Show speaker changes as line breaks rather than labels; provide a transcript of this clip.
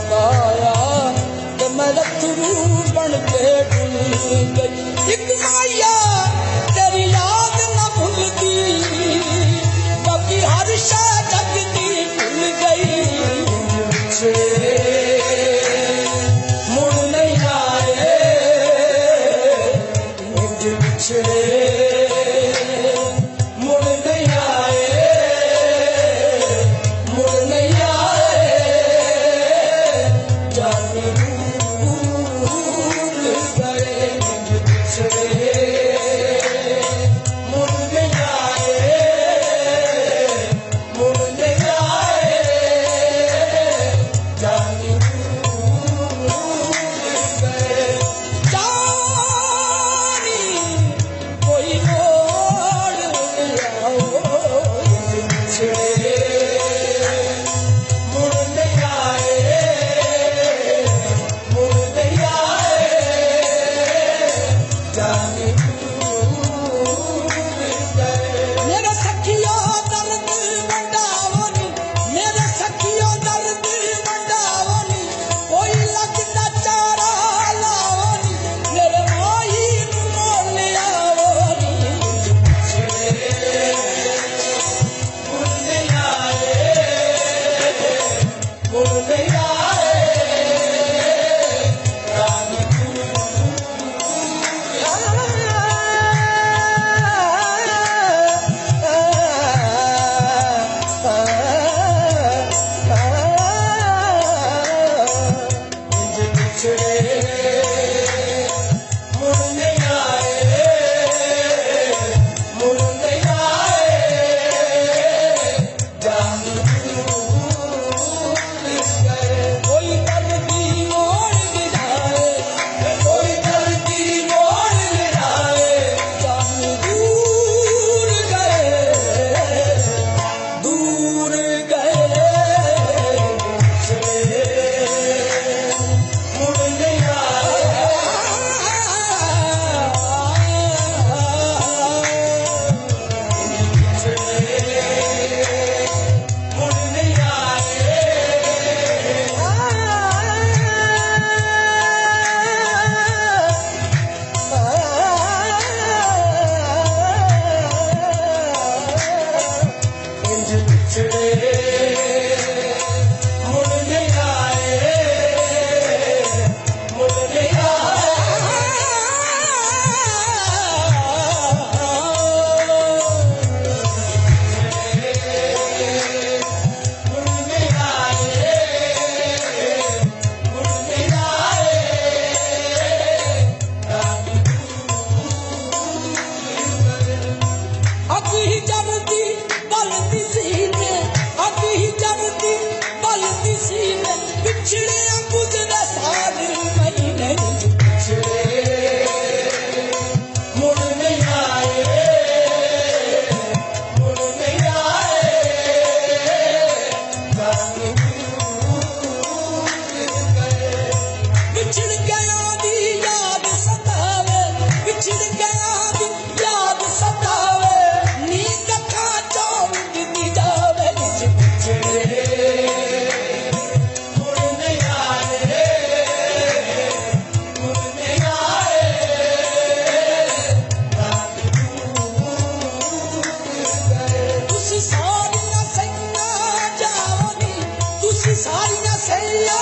पाया ते मैं रथरू बन के डुल गई। एक माया तेरी याद न भूलती, बाकी हर शय जग दी भूल गई। मुड़ नहीं आए बिछड़े, मुड़ नहीं आए, मुड़ नहीं आए, जाने भूल गए बिछड़े। मुड़ नहीं आए, मुड़ नहीं आए, जाने भूल गए। जानी कोई मोड़ आओ बिछड़े, मुड़ नहीं आए, मुड़ नहीं आए, जाने भूल गए। मेरे सखियों दर्द मंडावो नी, मेरे सखियों दर्द मंडावो नी, कोई लगता चारा लावो नी, मेरे माही नू मोल आवो नी। मुड़ नहीं आए, मुड़ नहीं आए, जाने बिछड़े। मुड़ नहीं आए, मुड़ नहीं आए, जाने भूल गए। कोई दर्दी मोड़ गिराए, कोई दर्दी मोड़ गिराए, जाने दूर गए, दूर गए बिछड़े। मुड़ नहीं आए, मुड़ नहीं आए, बिछड़े। मुड़ नहीं आए, मुड़ नहीं आए, मुड़ नहीं आए, मुड़ नहीं आए, जाने अभी जबदी बलदी सीने, अभी जबदी बलदी सीने, बिछड़े गुजरे सारे महीने बिछड़े। मुड़ नहीं आए, मुड़ नहीं आए, जाने भूल गए। बिछड़ गया दी याद सतावे, बिछड़ गया दी याद सतावे, नींद खा चौंक दी जावे बिछड़े। मुड़ नहीं आए, मुड़ नहीं आए, जाने भूल गए। तुसी सारियां सैयां जाओ नी, तुसी सारियां सैयां